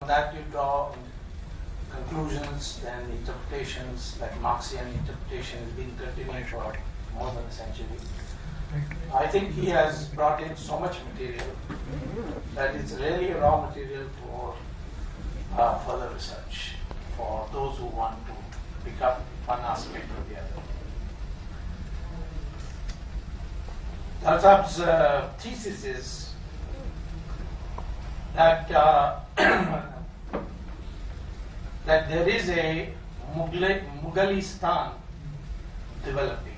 that you draw conclusions and interpretations, like Marxian interpretation has been continuing for more than a century. I think he has brought in so much material that it's really raw material for further research for those who want to pick up one aspect or the other. Dalsab's thesis is that that there is a Mughalistan developing,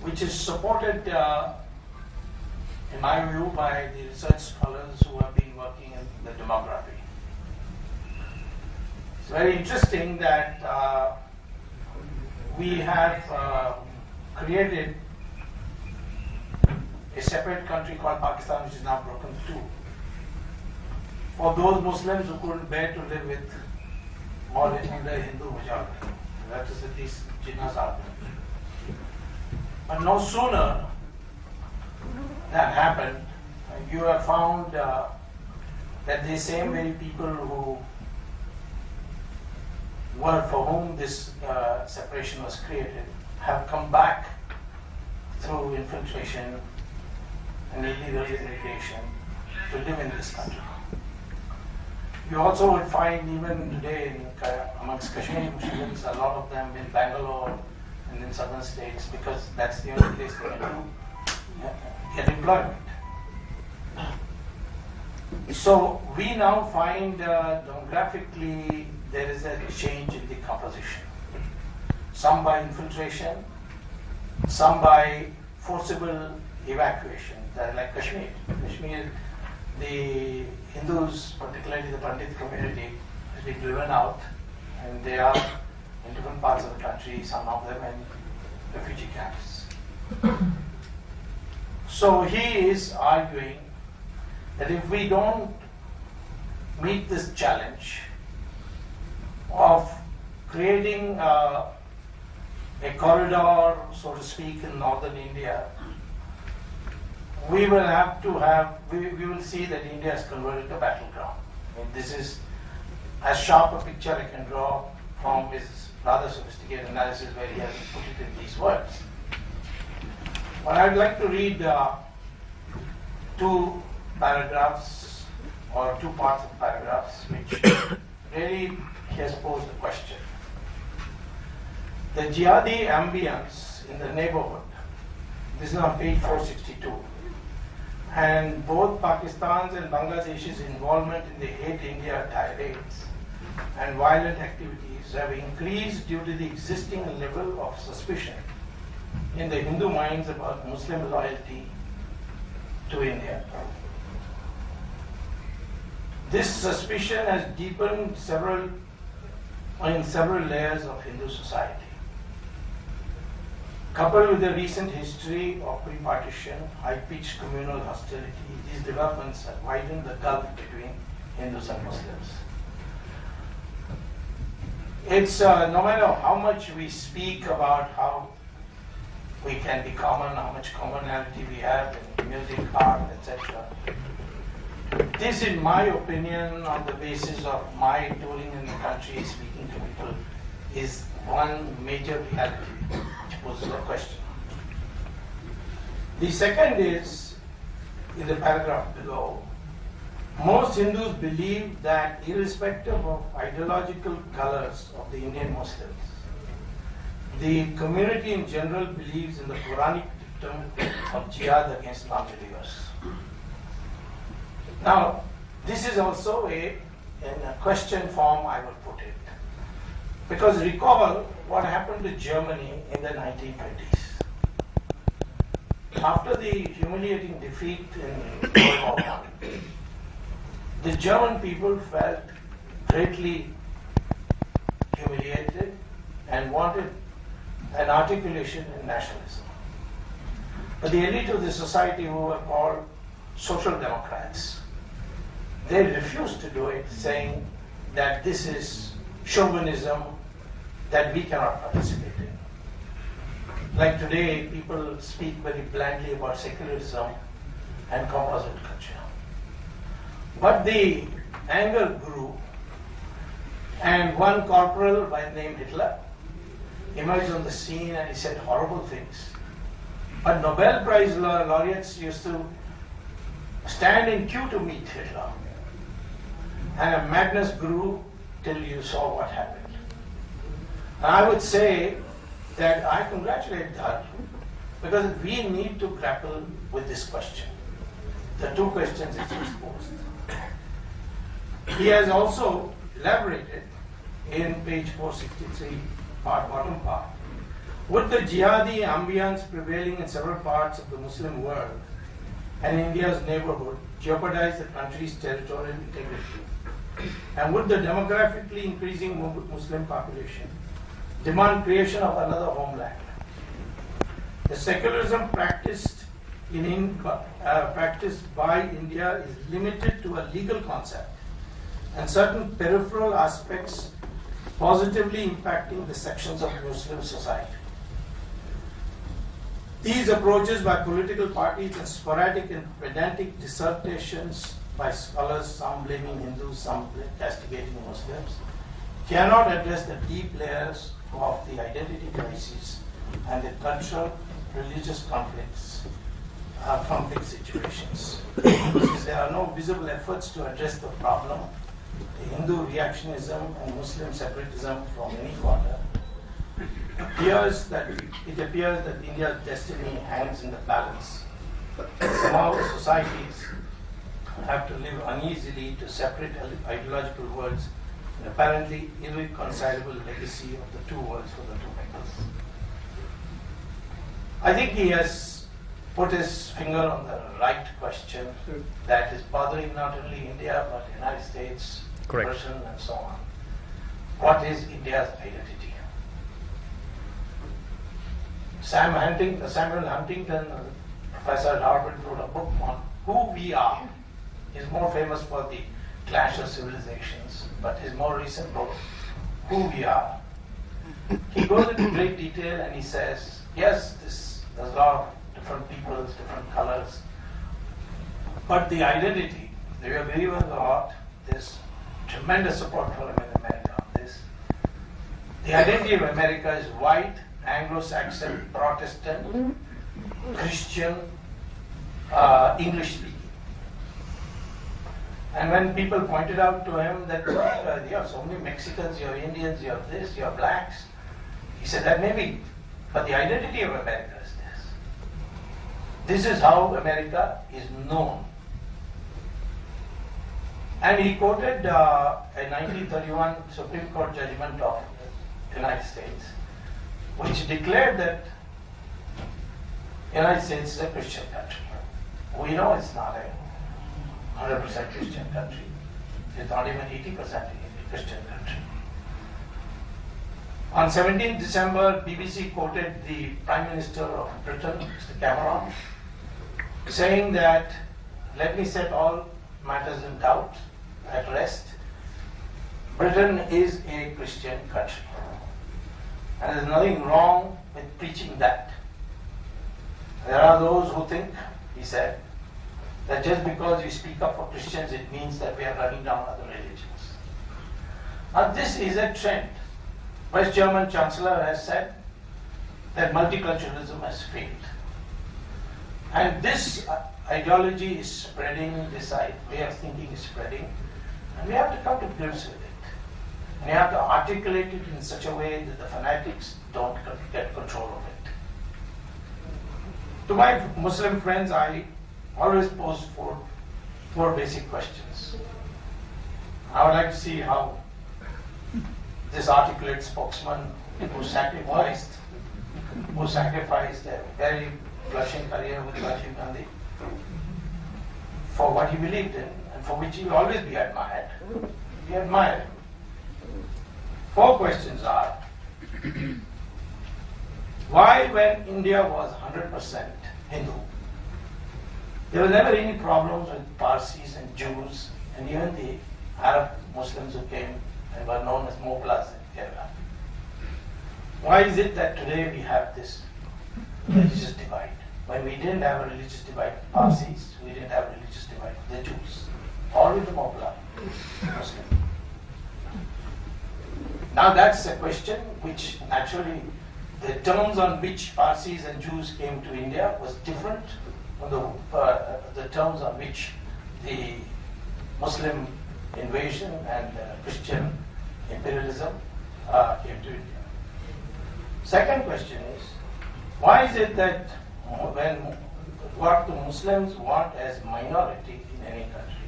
which is supported, in my view, by the research scholars who have been working in the demography. It's very interesting that we have created a separate country called Pakistan, which is now broken two, for those Muslims who couldn't bear to live with more than the Hindu majority. That is at least Jinnah's argument. But no sooner that happened, you have found that the same very people who were for whom this separation was created have come back through infiltration and illegal immigration to live in this country. You also would find even today amongst Kashmiri Muslims, a lot of them in Bangalore and in southern states, because that's the only place they can get employment. So we now find demographically there is a change in the composition. Some by infiltration, some by forcible evacuation, like Kashmir. Kashmir, the Hindus, particularly the Pandit community, has been driven out, and they are in different parts of the country, some of them in refugee camps. So he is arguing that if we don't meet this challenge of creating a corridor, so to speak, in northern India, we will have to have, we will see that India is converted to battleground. I mean, this is as sharp a picture I can draw from his rather sophisticated analysis where he has put it in these words. But I'd like to read two paragraphs or two parts of paragraphs which really he has posed a question. The jihadi ambience in the neighborhood, this is on page 462, and both Pakistan's and Bangladesh's involvement in the Hate India tirades and violent activities have increased due to the existing level of suspicion in the Hindu minds about Muslim loyalty to India. This suspicion has deepened in several layers of Hindu society. Coupled with the recent history of pre-partition, high-pitched communal hostility, these developments have widened the gulf between Hindus and Muslims. It's no matter how much we speak about how we can be common, how much commonality we have in music, art, etc. This, in my opinion, on the basis of my touring in the country, speaking to people, is one major reality which poses a question. The second is, in the paragraph below, most Hindus believe that irrespective of ideological colors of the Indian Muslims, the community in general believes in the Quranic dictum of jihad against non-believers. Now, this is also in a question form I will put it. Because recall what happened to Germany in the 1920s. After the humiliating defeat in World War I, the German people felt greatly humiliated and wanted an articulation in nationalism. But the elite of the society, who were called social democrats, they refused to do it, saying that this is chauvinism that we cannot participate in. Like today, people speak very blandly about secularism and composite culture. But the anger grew, and one corporal by the name Hitler emerged on the scene and he said horrible things. But Nobel Prize laureates used to stand in queue to meet Hitler. And a madness grew till you saw what happened. And I would say that I congratulate Dhar because we need to grapple with this question. The two questions it exposed. He has also elaborated in page 463, bottom part. Would the jihadi ambience prevailing in several parts of the Muslim world and India's neighborhood jeopardize the country's territorial integrity? And would the demographically increasing Muslim population demand creation of another homeland? The secularism practiced by India is limited to a legal concept and certain peripheral aspects positively impacting the sections of Muslim society. These approaches by political parties and sporadic and pedantic dissertations by scholars, some blaming Hindus, some castigating Muslims, cannot address the deep layers of the identity crisis and the cultural, religious conflict situations. Since there are no visible efforts to address the problem, the Hindu reactionism and Muslim separatism from any quarter, it appears that India's destiny hangs in the balance. Somehow societies have to live uneasily to separate ideological worlds, an apparently irreconcilable legacy of the two worlds for the two peoples. I think he has put his finger on the right question that is bothering not only India but the United States, Britain, and so on. What is India's identity? Samuel Huntington, Professor at Harvard, wrote a book on who we are. He's more famous for the Clash of Civilizations, but his more recent book, Who We Are, he goes into great detail and he says, yes, there's a lot of different peoples, different colors, but the identity, if you believe in the heart, there's tremendous support for him in America on this. The identity of America is white, Anglo-Saxon, Protestant, Christian, English-speaking. And when people pointed out to him that you have so many Mexicans, you have Indians, you have this, you have blacks, he said that may be, but the identity of America is this. This is how America is known. And he quoted a 1931 Supreme Court judgment of the United States, which declared that the United States is a Christian country. We know it's not a 100% Christian country. It's not even 80% Christian country. On 17th December, BBC quoted the Prime Minister of Britain, Mr. Cameron, saying that, let me set all matters in doubt, at rest. Britain is a Christian country. And there's nothing wrong with preaching that. There are those who think, he said, that just because we speak up for Christians, it means that we are running down other religions. Now this is a trend. West German Chancellor has said that multiculturalism has failed. And this ideology is spreading, this way of thinking is spreading, and we have to come to grips with it. And you have to articulate it in such a way that the fanatics don't get control of it. To my Muslim friends, I always pose four basic questions. I would like to see how this articulate spokesman who sacrificed a very blushing career with Rajiv Gandhi for what he believed in and for which he will always be admired. We admire him. 4 questions are, why when India was 100% Hindu, there were never any problems with Parsis and Jews and even the Arab Muslims who came and were known as Mughals in Kerala? Why is it that today we have this religious divide? When we didn't have a religious divide with Parsis, we didn't have a religious divide with the Jews, or with the Mughals. Muslim. Now that's a question which naturally the terms on which Parsis and Jews came to India was different from the terms on which the Muslim invasion and Christian imperialism came to India. Second question is, why is it that what the Muslims want as minority in any country,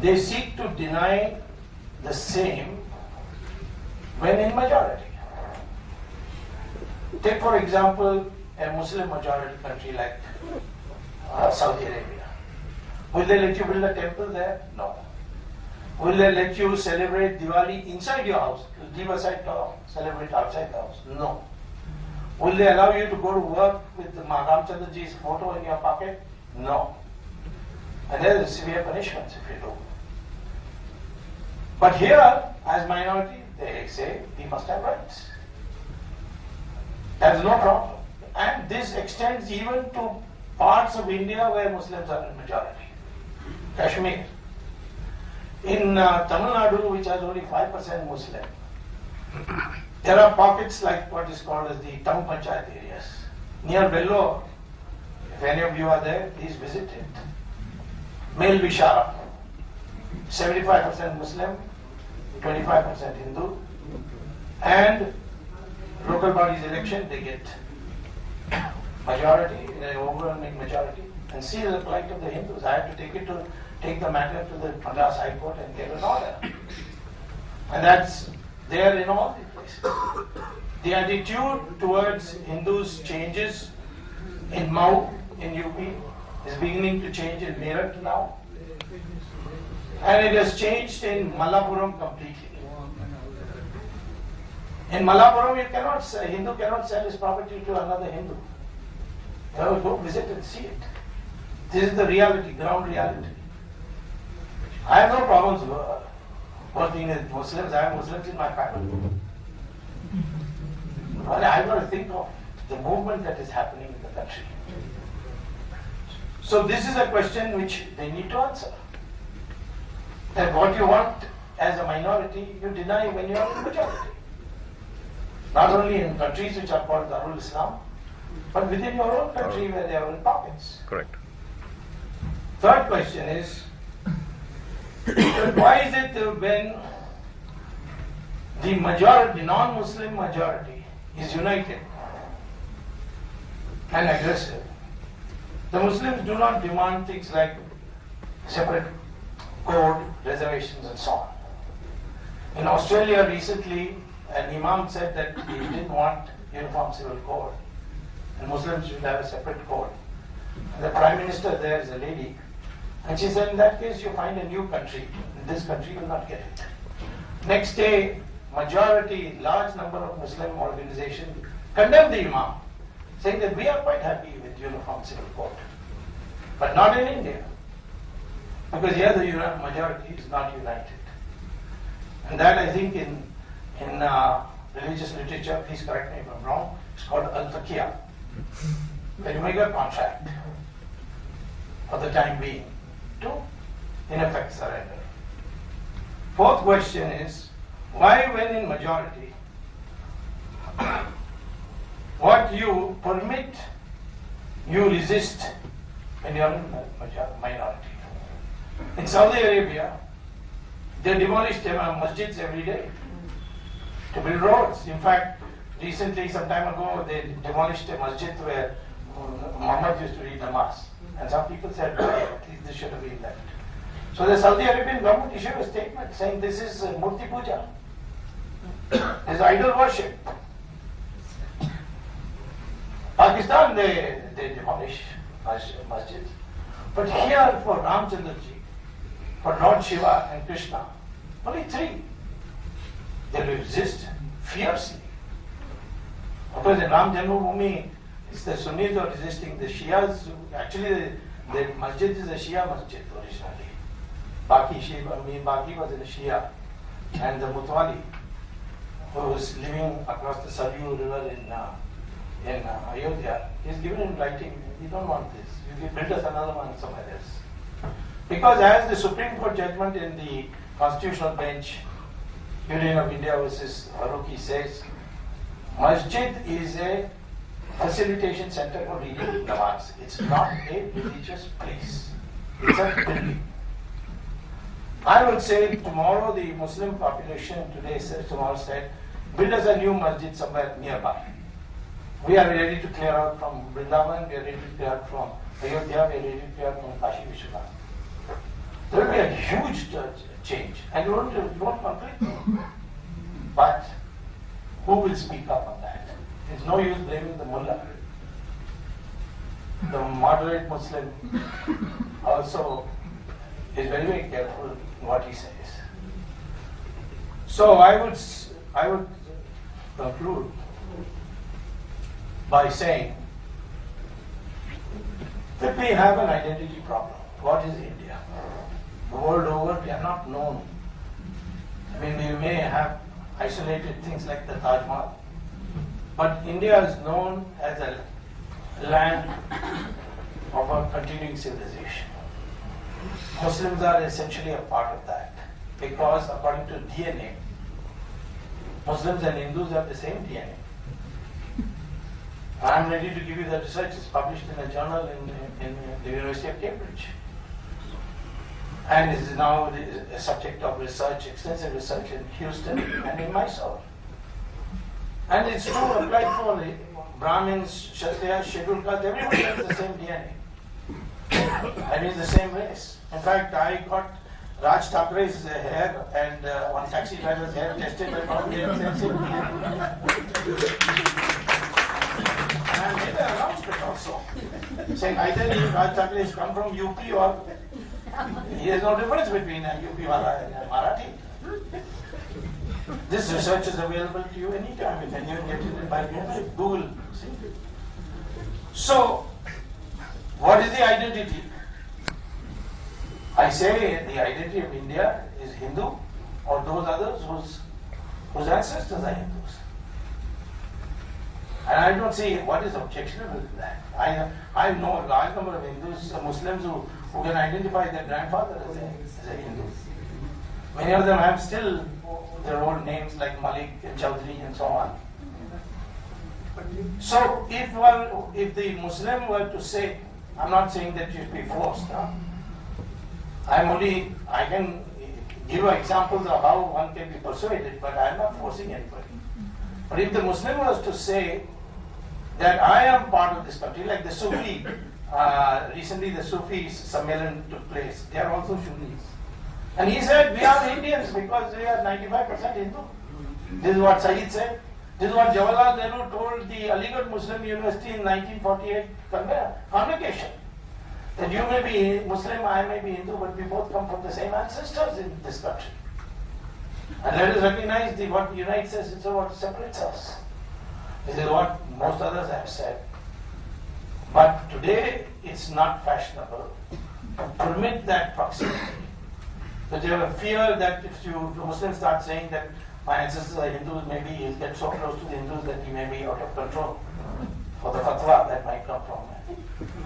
they seek to deny the same when in majority? Take for example a Muslim majority country like Saudi Arabia. Will they let you build a temple there? No. Will they let you celebrate Diwali inside your house? Leave aside celebrate outside the house? No. Will they allow you to go to work with the Ramchandraji's photo in your pocket? No. And there are severe punishments if you do. But here, as minority, they say we must have rights. There is no problem. And this extends even to parts of India where Muslims are in majority. Kashmir. In Tamil Nadu, which has only 5% Muslim, there are pockets like what is called as the town panchayat areas. Near Vellore, if any of you are there, please visit it. Male Bishara, 75% Muslim, 25% Hindu, and local bodies election, they get majority, an overwhelming majority. And see the plight of the Hindus. I had to take the matter to the Madras High Court and get an order. And that's there in all the places. The attitude towards Hindus changes in Mau, in UP, is beginning to change in Meerut now. And it has changed in Malappuram completely. In Malappuram, a Hindu cannot sell his property to another Hindu. You have to go visit and see it. This is the reality, ground reality. I have no problems working with Muslims. I have Muslims in my family. But I have got to think of the movement that is happening in the country. So this is a question which they need to answer. That what you want as a minority, you deny when you are in majority. Not only in countries which are called Darul Islam, but within your own country where they are in pockets. Correct. Third question is, why is it that when the majority, non-Muslim majority is united and aggressive, the Muslims do not demand things like separate code, reservations and so on. In Australia recently, an imam said that he didn't want uniform civil code and Muslims should have a separate code. And the Prime Minister there is a lady, and she said, in that case you find a new country. In this country you will not get it. Next day, majority, large number of Muslim organizations condemned the imam, saying that we are quite happy with uniform civil code, but not in India. Because here the majority is not united. And that I think in religious literature, please correct me if I'm wrong, it's called al-taqiyya. Where you make a contract for the time being to, in effect, surrender. Fourth question is, why when in majority, what you permit, you resist when you are in minority. In Saudi Arabia, they demolish masjids every day to build roads. In fact, recently, some time ago, they demolished a masjid where Muhammad used to read namaz. And some people said, oh, at least this should have been left. So the Saudi Arabian government issued a statement saying this is Murti Puja. This is idol worship. Pakistan, they demolish masjids. But here for Ramchandraji, for Lord Shiva and Krishna, only three. They resist fiercely. Because in Ram Janmabhoomi, it's the Sunnis who are resisting, the Shias. Actually, the masjid is a Shia masjid originally. Baki was in a Shia. And the Mutwali, who was living across the Saryu river in Ayodhya, he's given in writing, we don't want this. You build us another one somewhere else. Because as the Supreme Court judgment in the Constitutional Bench, Union of India versus Faruqi says, Masjid is a facilitation center for reading namaz. It's not a religious place. It's a building. I would say tomorrow the Muslim population today says, tomorrow said, build us a new masjid somewhere nearby. We are ready to clear out from Vrindavan, we are ready to clear out from Ayodhya, we are ready to clear out from Kashi Vishwanath. There will be a huge change, and you won't complain. But who will speak up on that? It's no use blaming the mullah. The moderate Muslim also is very, very careful in what he says. So I would conclude by saying that we have an identity problem. What is India? The world over, we are not known. I mean, we may have isolated things like the Taj Mahal, but India is known as a land of a continuing civilization. Muslims are essentially a part of that because according to DNA, Muslims and Hindus have the same DNA. I am ready to give you the research. It's published in a journal in the University of Cambridge. And it is now a subject of research, extensive research in Houston and in Mysore. And it's true applied for the Brahmins, Kshatriyas, Scheduled Castes, everybody has the same DNA. And is the same race. In fact, I got Raj Thakure's hair and one taxi driver's hair tested and found they have the same DNA. And I made an announcement also, saying either Raj Thakure has come from UP or he has no difference between a UP wala and a Marathi. This research is available to you anytime. You can even get it by Google. So, what is the identity? I say the identity of India is Hindu or those others whose ancestors are Hindus. And I don't see what is objectionable in that. I know a large number of Hindus, Muslims who can identify their grandfather as a Hindu. Many of them have still their old names like Malik and Chaudhry and so on. So if the Muslim were to say, I'm not saying that you should be forced. I can give you examples of how one can be persuaded, but I'm not forcing anybody. But if the Muslim was to say that I am part of this country, like the Sufi, recently the Sufi Sammelan took place, they are also Sunnis. And he said, we are Indians because we are 95% Hindu. This is what Sayyid said. This is what Jawaharlal Nehru told the Aligarh Muslim University in 1948 convocation. That you may be Muslim, I may be Hindu, but we both come from the same ancestors in this country. And let us recognize what unites us instead of what separates us. This is what most others have said. But today it's not fashionable to permit that proximity. But you have a fear that if the Muslims start saying that my ancestors are Hindus, maybe he'll get so close to the Hindus that he may be out of control for the fatwa that might come from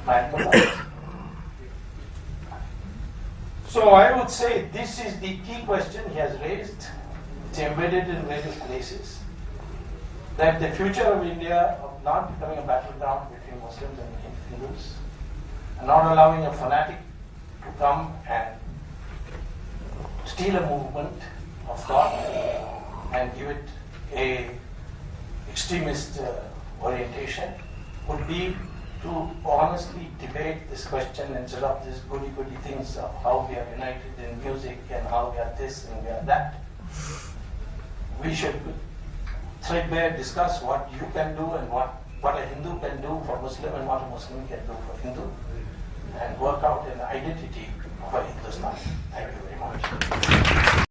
my So I would say this is the key question he has raised. It's embedded in various places. That the future of India of not becoming a battleground between Muslims and Hindus, and not allowing a fanatic to come and steal a movement of thought and give it a extremist orientation, would be to honestly debate this question instead of these goody-goody things of how we are united in music and how we are this and we are that. We should threadbare discuss what you can do and what a Hindu can do for Muslim and what a Muslim can do for Hindu, and work out an identity of a Hindustan. Thank you very much.